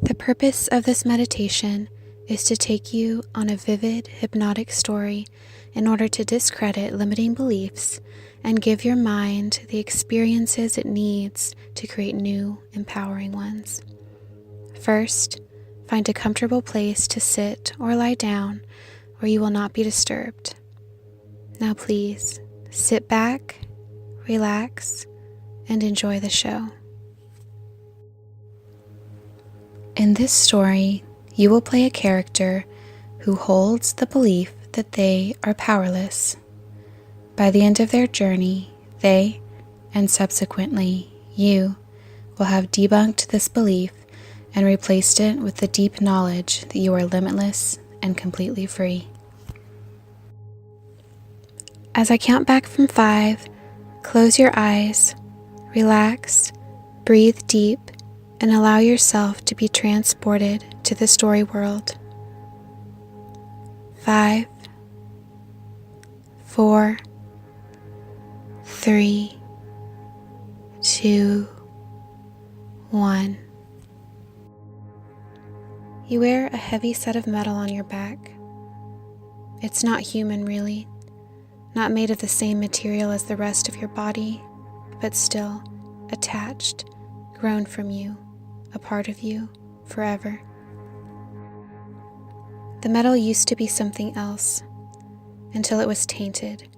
The purpose of this meditation is to take you on a vivid, hypnotic story in order to discredit limiting beliefs and give your mind the experiences it needs to create new, empowering ones. First, find a comfortable place to sit or lie down where you will not be disturbed. Now please, sit back, relax, and enjoy the show. In this story, you will play a character who holds the belief that they are powerless. By the end of their journey, they, and subsequently you, will have debunked this belief and replaced it with the deep knowledge that you are limitless and completely free. As I count back from 5, close your eyes, relax, breathe deep, and allow yourself to be transported to the story world. 5, 4, 3, 2, 1. You wear a heavy set of metal on your back. It's not human, really, not made of the same material as the rest of your body, but still attached, grown from you, a part of you, forever. The metal used to be something else, until it was tainted,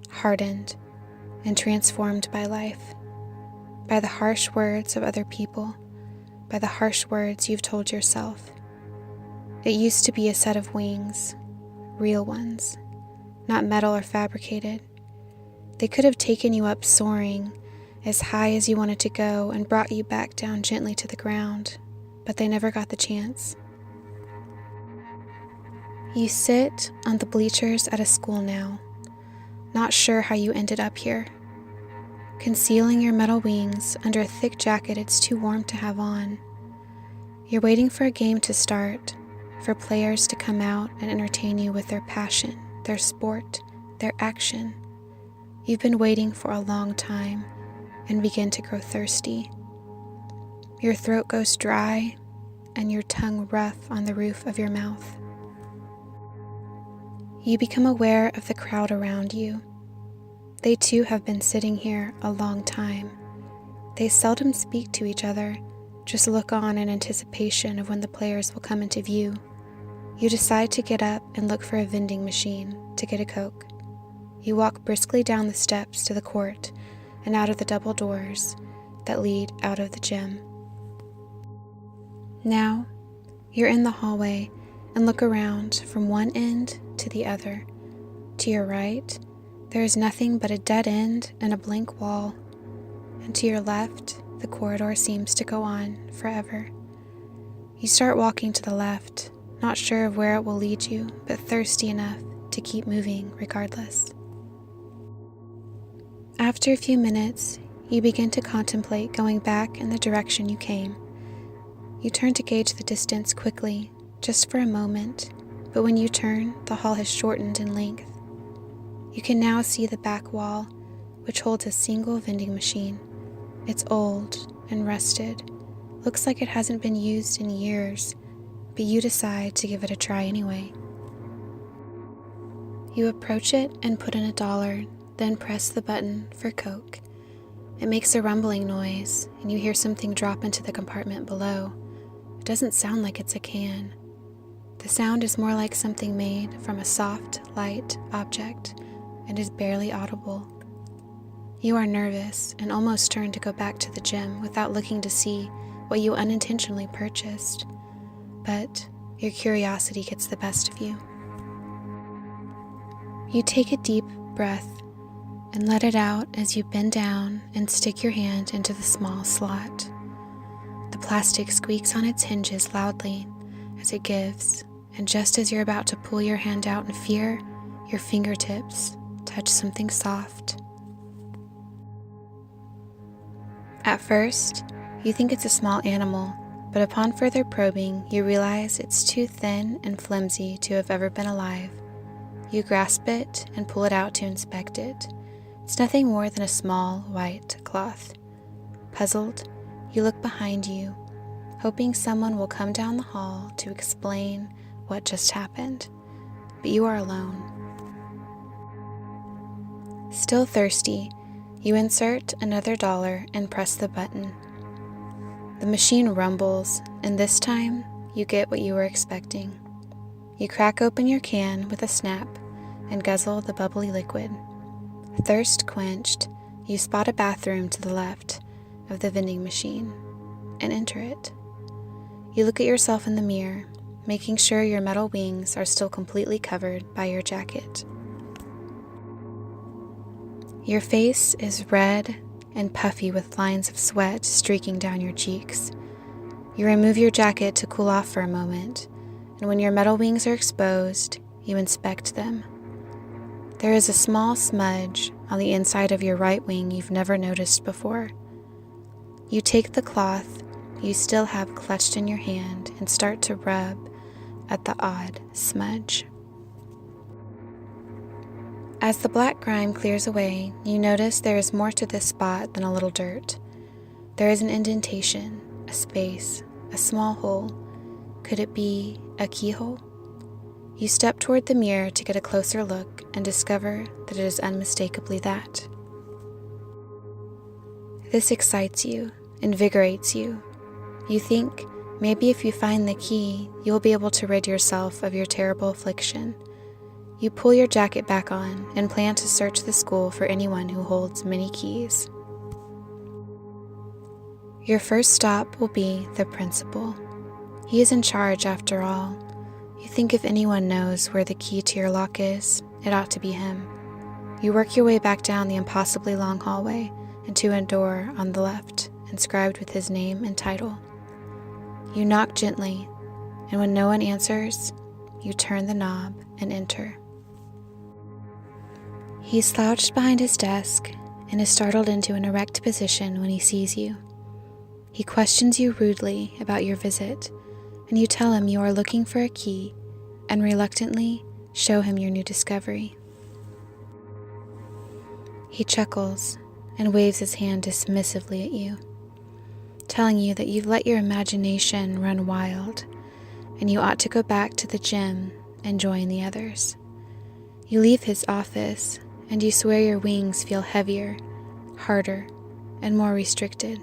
hardened, and transformed by life, by the harsh words of other people, by the harsh words you've told yourself. It used to be a set of wings, real ones, not metal or fabricated. They could have taken you up soaring, as high as you wanted to go, and brought you back down gently to the ground, but they never got the chance. You sit on the bleachers at a school now, not sure how you ended up here. Concealing your metal wings under a thick jacket it's too warm to have on. You're waiting for a game to start, for players to come out and entertain you with their passion, their sport, their action. You've been waiting for a long time and begin to grow thirsty. Your throat goes dry and your tongue rough on the roof of your mouth. You become aware of the crowd around you. They too have been sitting here a long time. They seldom speak to each other, just look on in anticipation of when the players will come into view. You decide to get up and look for a vending machine to get a Coke. You walk briskly down the steps to the court and out of the double doors that lead out of the gym. Now, you're in the hallway and look around from one end to the other. To your right, there is nothing but a dead end and a blank wall, and to your left, the corridor seems to go on forever. You start walking to the left, not sure of where it will lead you, but thirsty enough to keep moving regardless. After a few minutes, you begin to contemplate going back in the direction you came. You turn to gauge the distance quickly, just for a moment, but when you turn, the hall has shortened in length. You can now see the back wall, which holds a single vending machine. It's old and rusted, looks like it hasn't been used in years, but you decide to give it a try anyway. You approach it and put in $1, then press the button for Coke. It makes a rumbling noise, and you hear something drop into the compartment below. It doesn't sound like it's a can. The sound is more like something made from a soft, light object, and is barely audible. You are nervous and almost turn to go back to the gym without looking to see what you unintentionally purchased, but your curiosity gets the best of you. You take a deep breath and let it out as you bend down and stick your hand into the small slot. The plastic squeaks on its hinges loudly as it gives, and just as you're about to pull your hand out in fear, your fingertips touch something soft. At first, you think it's a small animal, but upon further probing, you realize it's too thin and flimsy to have ever been alive. You grasp it and pull it out to inspect it. It's nothing more than a small white cloth. Puzzled, you look behind you hoping someone will come down the hall to explain what just happened, but you are alone. Still thirsty, you insert another dollar and press the button. The machine rumbles, and this time you get what you were expecting. You crack open your can with a snap and guzzle the bubbly liquid. Thirst quenched, you spot a bathroom to the left of the vending machine and enter it. You look at yourself in the mirror, making sure your metal wings are still completely covered by your jacket. Your face is red and puffy with lines of sweat streaking down your cheeks. You remove your jacket to cool off for a moment, and when your metal wings are exposed, you inspect them. There is a small smudge on the inside of your right wing you've never noticed before. You take the cloth you still have clutched in your hand and start to rub at the odd smudge. As the black grime clears away, you notice there is more to this spot than a little dirt. There is an indentation, a space, a small hole. Could it be a keyhole? You step toward the mirror to get a closer look and discover that it is unmistakably that. This excites you, invigorates you. You think maybe if you find the key, you will be able to rid yourself of your terrible affliction. You pull your jacket back on and plan to search the school for anyone who holds many keys. Your first stop will be the principal. He is in charge after all. You think if anyone knows where the key to your lock is, it ought to be him. You work your way back down the impossibly long hallway and to a door on the left, inscribed with his name and title. You knock gently, and when no one answers, you turn the knob and enter. He slouched behind his desk and is startled into an erect position when he sees you. He questions you rudely about your visit, and you tell him you are looking for a key and reluctantly show him your new discovery. He chuckles and waves his hand dismissively at you, telling you that you've let your imagination run wild and you ought to go back to the gym and join the others. You leave his office and you swear your wings feel heavier, harder, and more restricted.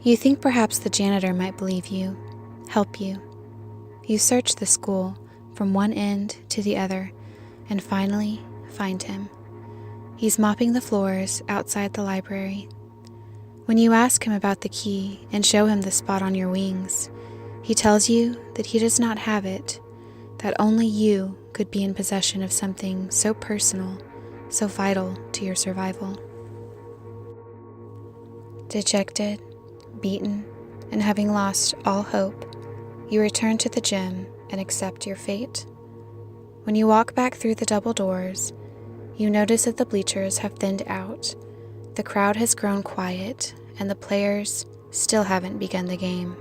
You think perhaps the janitor might believe you, help you. You search the school from one end to the other and finally find him. He's mopping the floors outside the library. When you ask him about the key and show him the spot on your wings, he tells you that he does not have it, that only you could be in possession of something so personal, so vital to your survival. Dejected, beaten, and having lost all hope, you return to the gym and accept your fate. When you walk back through the double doors, you notice that the bleachers have thinned out, the crowd has grown quiet, and the players still haven't begun the game.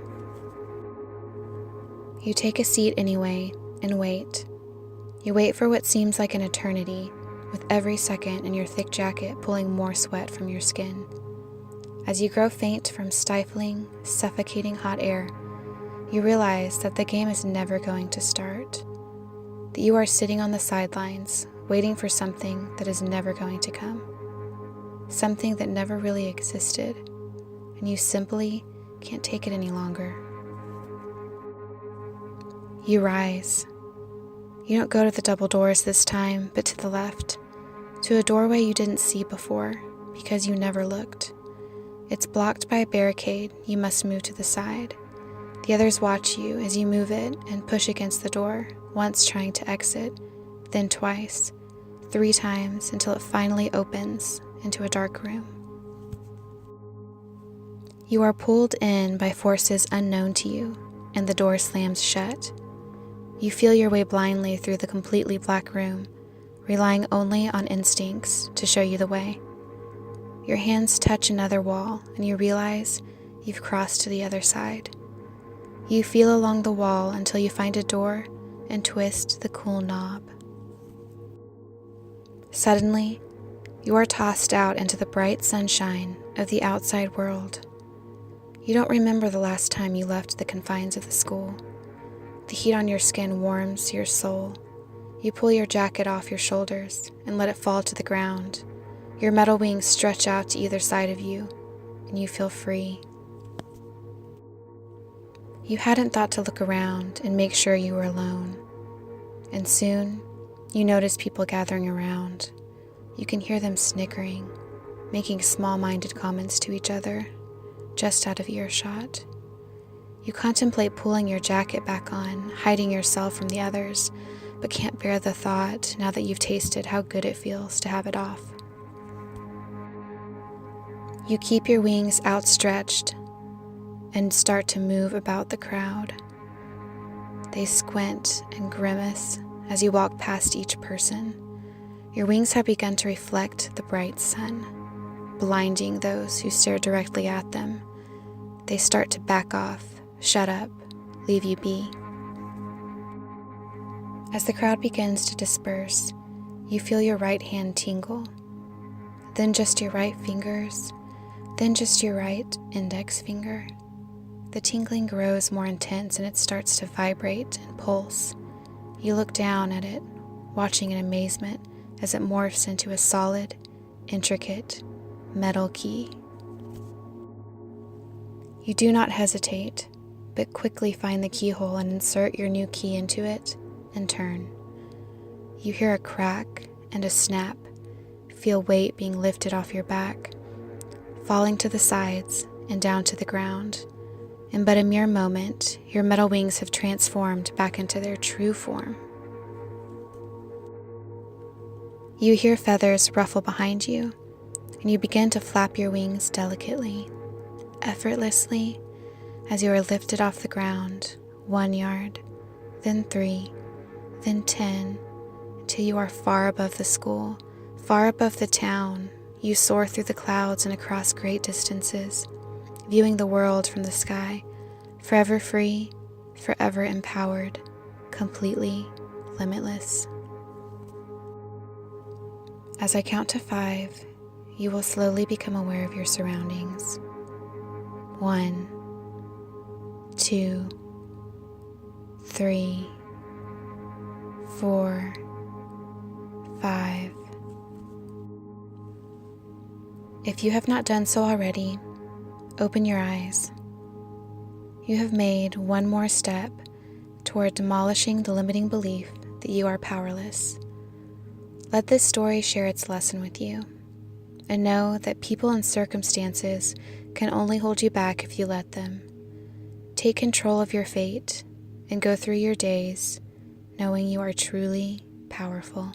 You take a seat anyway and wait. You wait for what seems like an eternity, with every second in your thick jacket pulling more sweat from your skin. As you grow faint from stifling, suffocating hot air, you realize that the game is never going to start, that you are sitting on the sidelines, waiting for something that is never going to come, something that never really existed, and you simply can't take it any longer. You rise. You don't go to the double doors this time, but to the left, to a doorway you didn't see before because you never looked. It's blocked by a barricade you must move to the side. The others watch you as you move it and push against the door, once trying to exit, then twice, 3 times until it finally opens into a dark room. You are pulled in by forces unknown to you, and the door slams shut. You feel your way blindly through the completely black room, relying only on instincts to show you the way. Your hands touch another wall, and you realize you've crossed to the other side. You feel along the wall until you find a door and twist the cool knob. Suddenly, you are tossed out into the bright sunshine of the outside world. You don't remember the last time you left the confines of the school. The heat on your skin warms your soul. You pull your jacket off your shoulders and let it fall to the ground. Your metal wings stretch out to either side of you, and you feel free. You hadn't thought to look around and make sure you were alone. And soon, you notice people gathering around. You can hear them snickering, making small-minded comments to each other, just out of earshot. You contemplate pulling your jacket back on, hiding yourself from the others, but can't bear the thought now that you've tasted how good it feels to have it off. You keep your wings outstretched and start to move about the crowd. They squint and grimace as you walk past each person. Your wings have begun to reflect the bright sun, blinding those who stare directly at them. They start to back off, shut up, leave you be. As the crowd begins to disperse, you feel your right hand tingle, then just your right fingers, then just your right index finger. The tingling grows more intense and it starts to vibrate and pulse. You look down at it, watching in amazement as it morphs into a solid, intricate metal key. You do not hesitate, but quickly find the keyhole and insert your new key into it and turn. You hear a crack and a snap, feel weight being lifted off your back, falling to the sides and down to the ground. In but a mere moment, your metal wings have transformed back into their true form. You hear feathers ruffle behind you, and you begin to flap your wings delicately, effortlessly, as you are lifted off the ground, 1 yard, then 3, then 10, until you are far above the school, far above the town. You soar through the clouds and across great distances, viewing the world from the sky, forever free, forever empowered, completely limitless. As I count to 5, you will slowly become aware of your surroundings. 1, 2, 3, 4, 5. If you have not done so already, open your eyes. You have made one more step toward demolishing the limiting belief that you are powerless. Let this story share its lesson with you, and know that people and circumstances can only hold you back if you let them. Take control of your fate and go through your days knowing you are truly powerful.